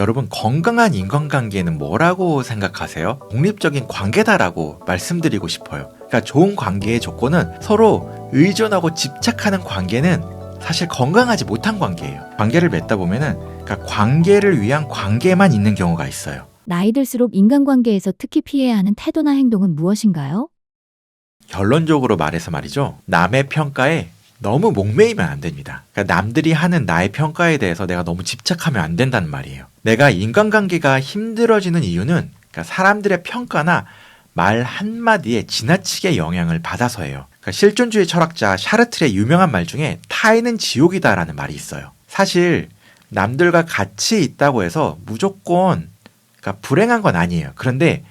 여러분, 건강한 인간관계는 뭐라고 생각하세요? 독립적인 관계다라고 말씀드리고 싶어요. 그러니까 좋은 관계의 조건은 서로 의존하고 집착하는 관계는 사실 건강하지 못한 관계예요. 관계를 맺다 보면은 그러니까 관계를 위한 관계만 있는 경우가 있어요. 나이 들수록 인간관계에서 특히 피해야 하는 태도나 행동은 무엇인가요? 결론적으로 말해서 말이죠. 남의 평가에 너무 목매이면 안 됩니다. 그러니까 남들이 하는 나의 평가에 대해서 내가 너무 집착하면 안 된다는 말이에요. 내가 인간관계가 힘들어지는 이유는 그러니까 사람들의 평가나 말 한마디에 지나치게 영향을 받아서예요. 그러니까 실존주의 철학자 샤르트르의 유명한 말 중에 타인은 지옥이다라는 말이 있어요. 사실 남들과 같이 있다고 해서 무조건 그러니까 불행한 건 아니에요. 그런데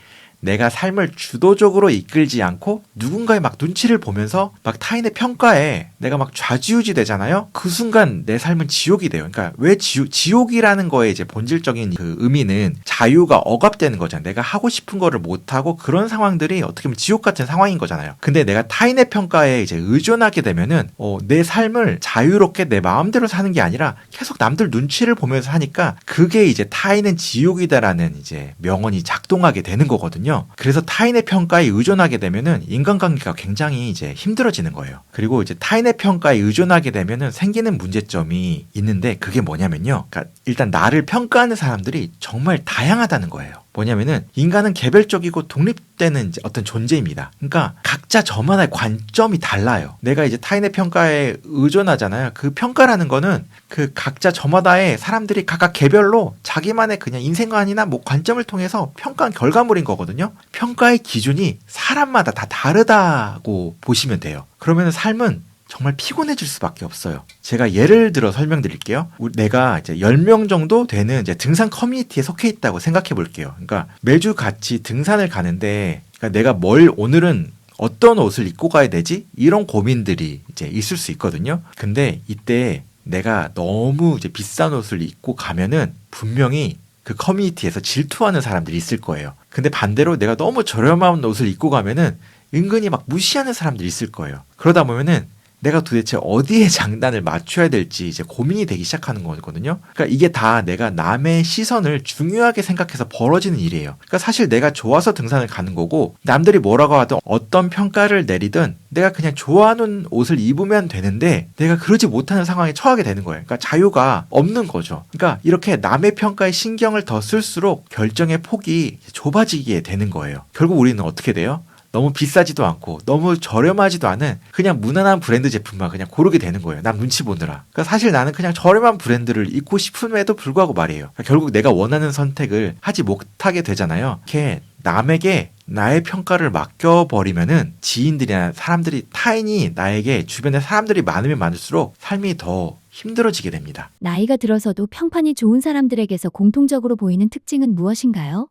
내가 삶을 주도적으로 이끌지 않고 누군가의 막 눈치를 보면서 막 타인의 평가에 내가 막 좌지우지 되잖아요. 그 순간 내 삶은 지옥이 돼요. 그러니까 왜 지옥이라는 거에 이제 본질적인 그 의미는 자유가 억압되는 거잖아요. 내가 하고 싶은 거를 못 하고 그런 상황들이 어떻게 보면 지옥 같은 상황인 거잖아요. 근데 내가 타인의 평가에 이제 의존하게 되면은 내 삶을 자유롭게 내 마음대로 사는 게 아니라 계속 남들 눈치를 보면서 하니까 그게 이제 타인은 지옥이다라는 이제 명언이 작동하게 되는 거거든요. 그래서 타인의 평가에 의존하게 되면은 인간관계가 굉장히 이제 힘들어지는 거예요. 그리고 이제 타인의 평가에 의존하게 되면은 생기는 문제점이 있는데 그게 뭐냐면요. 그러니까 일단 나를 평가하는 사람들이 정말 다양하다는 거예요. 뭐냐면은 인간은 개별적이고 독립되는 이제 어떤 존재입니다. 그러니까 각자 저만의 관점이 달라요. 내가 이제 타인의 평가에 의존하잖아요. 그 평가라는 거는 그 각자 저마다의 사람들이 각각 개별로 자기만의 그냥 인생관이나 뭐 관점을 통해서 평가한 결과물인 거거든요. 평가의 기준이 사람마다 다 다르다고 보시면 돼요. 그러면 삶은 정말 피곤해질 수밖에 없어요. 제가 예를 들어 설명드릴게요. 내가 이제 10명 정도 되는 이제 등산 커뮤니티에 속해 있다고 생각해 볼게요. 그러니까 매주 같이 등산을 가는데 그러니까 내가 오늘은 어떤 옷을 입고 가야 되지? 이런 고민들이 이제 있을 수 있거든요. 근데 이때 내가 너무 이제 비싼 옷을 입고 가면은 분명히 그 커뮤니티에서 질투하는 사람들이 있을 거예요. 근데 반대로 내가 너무 저렴한 옷을 입고 가면은 은근히 막 무시하는 사람들이 있을 거예요. 그러다 보면은 내가 도대체 어디에 장단을 맞춰야 될지 이제 고민이 되기 시작하는 거거든요. 그러니까 이게 다 내가 남의 시선을 중요하게 생각해서 벌어지는 일이에요. 그러니까 사실 내가 좋아서 등산을 가는 거고 남들이 뭐라고 하든 어떤 평가를 내리든 내가 그냥 좋아하는 옷을 입으면 되는데 내가 그러지 못하는 상황에 처하게 되는 거예요. 그러니까 자유가 없는 거죠. 그러니까 이렇게 남의 평가에 신경을 더 쓸수록 결정의 폭이 좁아지게 되는 거예요. 결국 우리는 어떻게 돼요? 너무 비싸지도 않고 너무 저렴하지도 않은 그냥 무난한 브랜드 제품만 그냥 고르게 되는 거예요. 남 눈치 보느라. 그러니까 사실 나는 그냥 저렴한 브랜드를 입고 싶음에도 불구하고 말이에요. 그러니까 결국 내가 원하는 선택을 하지 못하게 되잖아요. 이렇게 남에게 나의 평가를 맡겨버리면은 지인들이나 사람들이 타인이 나에게 주변에 사람들이 많으면 많을수록 삶이 더 힘들어지게 됩니다. 나이가 들어서도 평판이 좋은 사람들에게서 공통적으로 보이는 특징은 무엇인가요?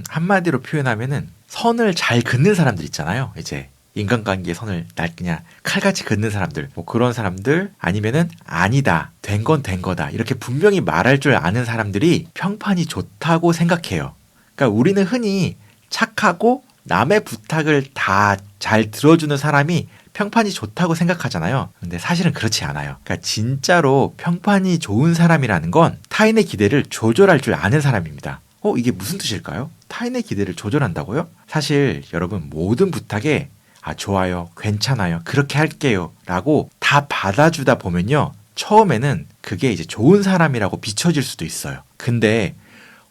한마디로 표현하면은 선을 잘 긋는 사람들 있잖아요. 이제 인간관계의 선을 그냥 칼같이 긋는 사람들, 뭐 그런 사람들 아니면은 아니다, 된 건 된 거다 이렇게 분명히 말할 줄 아는 사람들이 평판이 좋다고 생각해요. 그러니까 우리는 흔히 착하고 남의 부탁을 다 잘 들어주는 사람이 평판이 좋다고 생각하잖아요. 근데 사실은 그렇지 않아요. 그러니까 진짜로 평판이 좋은 사람이라는 건 타인의 기대를 조절할 줄 아는 사람입니다. 이게 무슨 뜻일까요? 타인의 기대를 조절한다고요? 사실 여러분 모든 부탁에 좋아요, 괜찮아요, 그렇게 할게요 라고 다 받아주다 보면요. 처음에는 그게 이제 좋은 사람이라고 비춰질 수도 있어요. 근데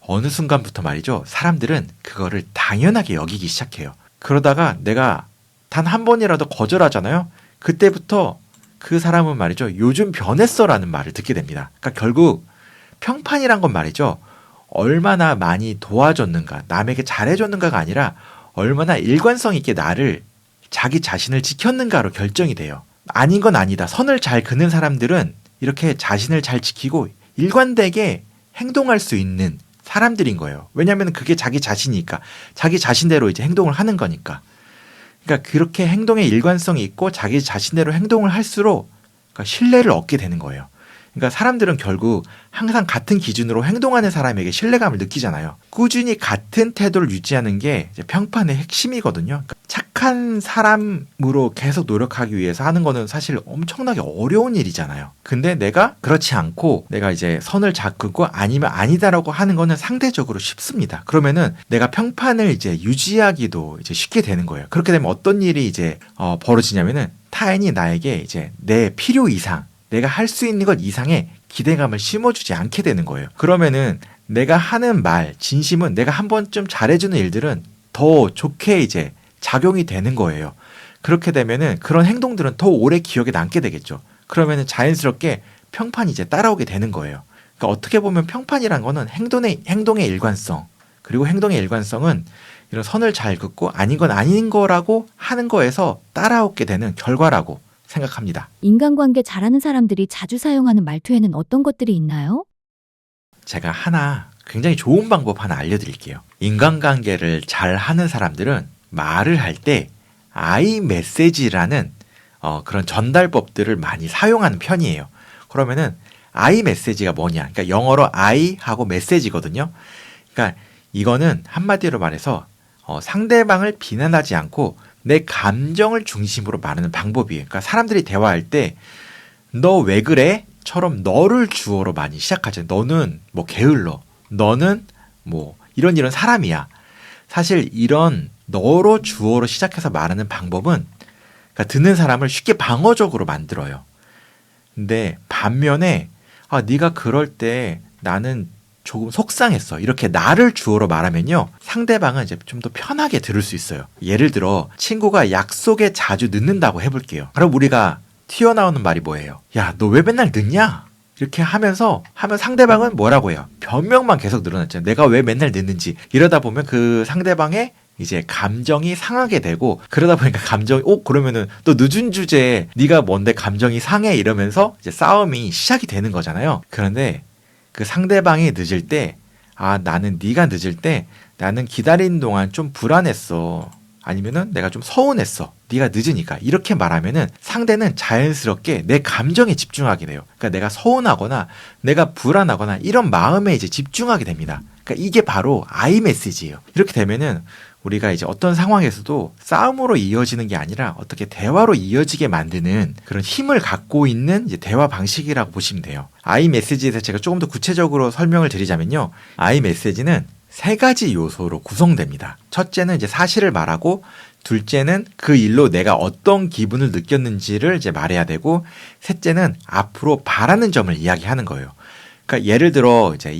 어느 순간부터 말이죠. 사람들은 그거를 당연하게 여기기 시작해요. 그러다가 내가 단 한 번이라도 거절하잖아요. 그때부터 그 사람은 말이죠. 요즘 변했어라는 말을 듣게 됩니다. 그러니까 결국 평판이란 건 말이죠. 얼마나 많이 도와줬는가, 남에게 잘해줬는가가 아니라 얼마나 일관성 있게 나를 자기 자신을 지켰는가로 결정이 돼요. 아닌 건 아니다. 선을 잘 그는 사람들은 이렇게 자신을 잘 지키고 일관되게 행동할 수 있는 사람들인 거예요. 왜냐하면 그게 자기 자신이니까. 자기 자신대로 이제 행동을 하는 거니까. 그러니까 그렇게 행동에 일관성이 있고 자기 자신대로 행동을 할수록 그러니까 신뢰를 얻게 되는 거예요. 그러니까 사람들은 결국 항상 같은 기준으로 행동하는 사람에게 신뢰감을 느끼잖아요. 꾸준히 같은 태도를 유지하는 게 이제 평판의 핵심이거든요. 그러니까 착한 사람으로 계속 노력하기 위해서 하는 거는 사실 엄청나게 어려운 일이잖아요. 근데 내가 그렇지 않고 내가 이제 선을 긋고 아니면 아니다라고 하는 거는 상대적으로 쉽습니다. 그러면은 내가 평판을 이제 유지하기도 이제 쉽게 되는 거예요. 그렇게 되면 어떤 일이 이제 벌어지냐면은 타인이 나에게 이제 내 필요 이상 내가 할 수 있는 것 이상의 기대감을 심어주지 않게 되는 거예요. 그러면은 내가 하는 말, 진심은 내가 한 번쯤 잘해주는 일들은 더 좋게 이제 작용이 되는 거예요. 그렇게 되면은 그런 행동들은 더 오래 기억에 남게 되겠죠. 그러면은 자연스럽게 평판이 이제 따라오게 되는 거예요. 그러니까 어떻게 보면 평판이란 거는 행동의 일관성, 그리고 행동의 일관성은 이런 선을 잘 긋고 아닌 건 아닌 거라고 하는 거에서 따라오게 되는 결과라고 생각합니다. 인간관계 잘하는 사람들이 자주 사용하는 말투에는 어떤 것들이 있나요? 제가 하나 굉장히 좋은 방법 하나 알려드릴게요. 인간관계를 잘 하는 사람들은 말을 할 때 I 메시지라는 그런 전달법들을 많이 사용하는 편이에요. 그러면은 I 메시지가 뭐냐? 그러니까 영어로 I 하고 메시지거든요. 그러니까 이거는 한마디로 말해서 상대방을 비난하지 않고 내 감정을 중심으로 말하는 방법이에요. 그러니까 사람들이 대화할 때 너 왜 그래? 처럼 너를 주어로 많이 시작하죠. 너는 뭐 게을러. 너는 뭐 이런 사람이야. 사실 이런 너로 주어로 시작해서 말하는 방법은 그러니까 듣는 사람을 쉽게 방어적으로 만들어요. 근데 반면에 네가 그럴 때 나는 조금 속상했어. 이렇게 나를 주어로 말하면요. 상대방은 이제 좀 더 편하게 들을 수 있어요. 예를 들어 친구가 약속에 자주 늦는다고 해볼게요. 그럼 우리가 튀어나오는 말이 뭐예요? 야, 너 왜 맨날 늦냐? 이렇게 하면 상대방은 뭐라고 해요? 변명만 계속 늘어났잖아요. 내가 왜 맨날 늦는지. 이러다 보면 그 상대방의 이제 감정이 상하게 되고 그러다 보니까 감정이 그러면은 또 늦은 주제에 네가 뭔데 감정이 상해 이러면서 이제 싸움이 시작이 되는 거잖아요. 그런데 그 상대방이 늦을 때 나는 네가 늦을 때 나는 기다리는 동안 좀 불안했어. 아니면은 내가 좀 서운했어. 네가 늦으니까. 이렇게 말하면은 상대는 자연스럽게 내 감정에 집중하게 돼요. 그러니까 내가 서운하거나 내가 불안하거나 이런 마음에 이제 집중하게 됩니다. 그러니까 이게 바로 I 메시지예요. 이렇게 되면은 우리가 이제 어떤 상황에서도 싸움으로 이어지는 게 아니라 어떻게 대화로 이어지게 만드는 그런 힘을 갖고 있는 이제 대화 방식이라고 보시면 돼요. I 메시지에서 제가 조금 더 구체적으로 설명을 드리자면요. I 메시지는 3가지 요소로 구성됩니다. 첫째는 이제 사실을 말하고, 둘째는 그 일로 내가 어떤 기분을 느꼈는지를 이제 말해야 되고, 셋째는 앞으로 바라는 점을 이야기하는 거예요. 그러니까 예를 들어 이제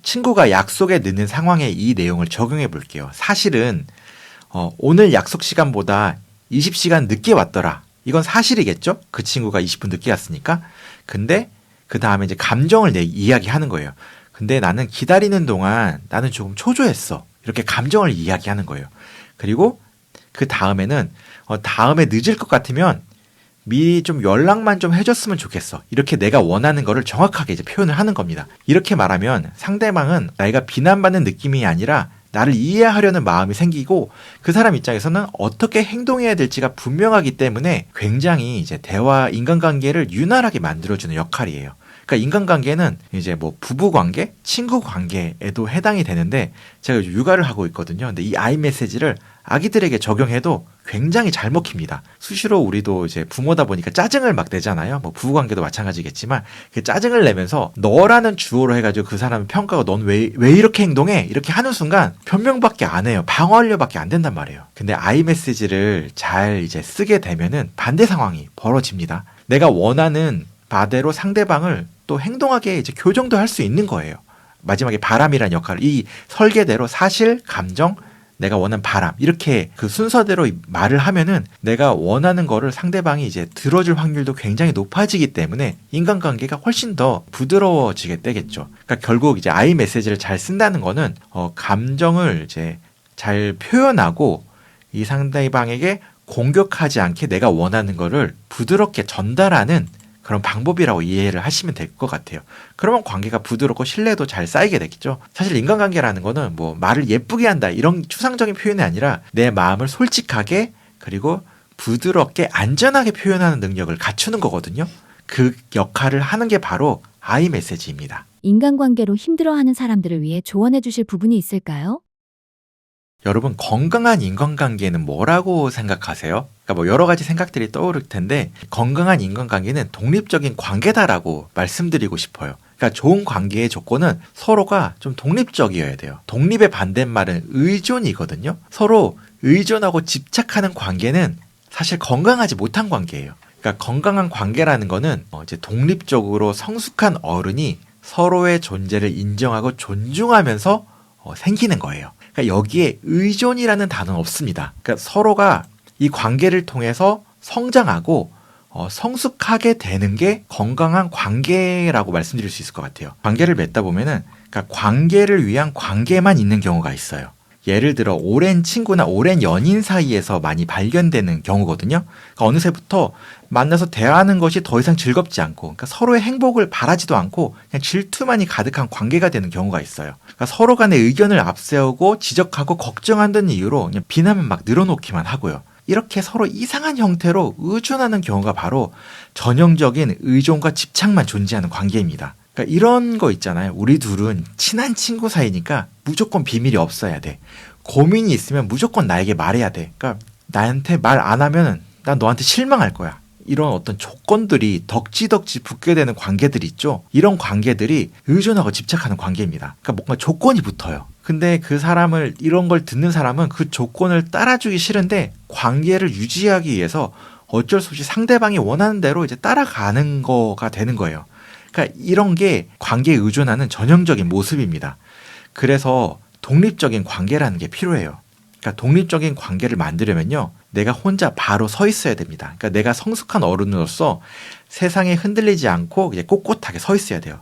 친구가 약속에 늦는 상황에 이 내용을 적용해 볼게요. 사실은 오늘 약속 시간보다 20시간 늦게 왔더라. 이건 사실이겠죠? 그 친구가 20분 늦게 왔으니까. 근데 그 다음에 이제 감정을 이야기하는 거예요. 근데 나는 기다리는 동안 나는 조금 초조했어. 이렇게 감정을 이야기하는 거예요. 그리고 그 다음에는 다음에 늦을 것 같으면 미리 좀 연락만 좀 해줬으면 좋겠어. 이렇게 내가 원하는 거를 정확하게 이제 표현을 하는 겁니다. 이렇게 말하면 상대방은 내가 비난받는 느낌이 아니라 나를 이해하려는 마음이 생기고 그 사람 입장에서는 어떻게 행동해야 될지가 분명하기 때문에 굉장히 이제 대화 인간관계를 유난하게 만들어주는 역할이에요. 그러니까 인간관계는 이제 뭐 부부관계, 친구관계에도 해당이 되는데 제가 요즘 육아를 하고 있거든요. 근데 이 I 메시지를 아기들에게 적용해도 굉장히 잘 먹힙니다. 수시로 우리도 이제 부모다 보니까 짜증을 막 내잖아요. 뭐 부부관계도 마찬가지겠지만 그 짜증을 내면서 너라는 주어로 해가지고 그 사람을 평가하고 넌 왜 이렇게 행동해? 이렇게 하는 순간 변명밖에 안 해요. 방어하려밖에 안 된단 말이에요. 근데 I 메시지를 잘 이제 쓰게 되면은 반대 상황이 벌어집니다. 내가 원하는 바대로 상대방을 또 행동하게 이제 교정도 할 수 있는 거예요. 마지막에 바람이란 역할을 이 설계대로 사실, 감정, 내가 원하는 바람 이렇게 그 순서대로 말을 하면은 내가 원하는 거를 상대방이 이제 들어줄 확률도 굉장히 높아지기 때문에 인간관계가 훨씬 더 부드러워지게 되겠죠. 그러니까 결국 이제 I 메시지를 잘 쓴다는 거는 감정을 이제 잘 표현하고 이 상대방에게 공격하지 않게 내가 원하는 거를 부드럽게 전달하는 그런 방법이라고 이해를 하시면 될 것 같아요. 그러면 관계가 부드럽고 신뢰도 잘 쌓이게 되겠죠. 사실 인간관계라는 거는 뭐 말을 예쁘게 한다 이런 추상적인 표현이 아니라 내 마음을 솔직하게 그리고 부드럽게 안전하게 표현하는 능력을 갖추는 거거든요. 그 역할을 하는 게 바로 I 메시지입니다. 인간관계로 힘들어하는 사람들을 위해 조언해 주실 부분이 있을까요? 여러분, 건강한 인간관계는 뭐라고 생각하세요? 그러니까 뭐 여러 가지 생각들이 떠오를 텐데 건강한 인간관계는 독립적인 관계다라고 말씀드리고 싶어요. 그러니까 좋은 관계의 조건은 서로가 좀 독립적이어야 돼요. 독립의 반대말은 의존이거든요. 서로 의존하고 집착하는 관계는 사실 건강하지 못한 관계예요. 그러니까 건강한 관계라는 거는 이제 독립적으로 성숙한 어른이 서로의 존재를 인정하고 존중하면서 생기는 거예요. 그러니까 여기에 의존이라는 단어는 없습니다. 그러니까 서로가 이 관계를 통해서 성장하고 성숙하게 되는 게 건강한 관계라고 말씀드릴 수 있을 것 같아요. 관계를 맺다 보면은 그러니까 관계를 위한 관계만 있는 경우가 있어요. 예를 들어 오랜 친구나 오랜 연인 사이에서 많이 발견되는 경우거든요. 그러니까 어느새부터 만나서 대화하는 것이 더 이상 즐겁지 않고 그러니까 서로의 행복을 바라지도 않고 그냥 질투만이 가득한 관계가 되는 경우가 있어요. 그러니까 서로 간의 의견을 앞세우고 지적하고 걱정한다는 이유로 그냥 비난만 막 늘어놓기만 하고요. 이렇게 서로 이상한 형태로 의존하는 경우가 바로 전형적인 의존과 집착만 존재하는 관계입니다. 그러니까 이런 거 있잖아요. 우리 둘은 친한 친구 사이니까 무조건 비밀이 없어야 돼. 고민이 있으면 무조건 나에게 말해야 돼. 그러니까 나한테 말 안 하면 난 너한테 실망할 거야. 이런 어떤 조건들이 덕지덕지 붙게 되는 관계들이 있죠. 이런 관계들이 의존하고 집착하는 관계입니다. 그러니까 뭔가 조건이 붙어요. 근데 그 사람을 이런 걸 듣는 사람은 그 조건을 따라주기 싫은데 관계를 유지하기 위해서 어쩔 수 없이 상대방이 원하는 대로 이제 따라가는 거가 되는 거예요. 그러니까 이런 게 관계에 의존하는 전형적인 모습입니다. 그래서 독립적인 관계라는 게 필요해요. 그러니까 독립적인 관계를 만들려면요. 내가 혼자 바로 서 있어야 됩니다. 그러니까 내가 성숙한 어른으로서 세상에 흔들리지 않고 이제 꼿꼿하게 서 있어야 돼요.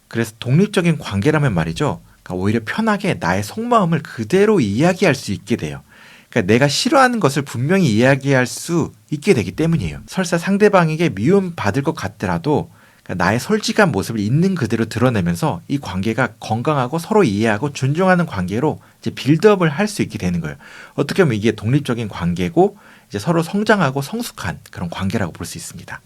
그래서 독립적인 관계라면 말이죠. 그러니까 오히려 편하게 나의 속마음을 그대로 이야기할 수 있게 돼요. 그러니까 내가 싫어하는 것을 분명히 이야기할 수 있게 되기 때문이에요. 설사 상대방에게 미움받을 것 같더라도 그러니까 나의 솔직한 모습을 있는 그대로 드러내면서 이 관계가 건강하고 서로 이해하고 존중하는 관계로 이제 빌드업을 할 수 있게 되는 거예요. 어떻게 보면 이게 독립적인 관계고 이제 서로 성장하고 성숙한 그런 관계라고 볼 수 있습니다.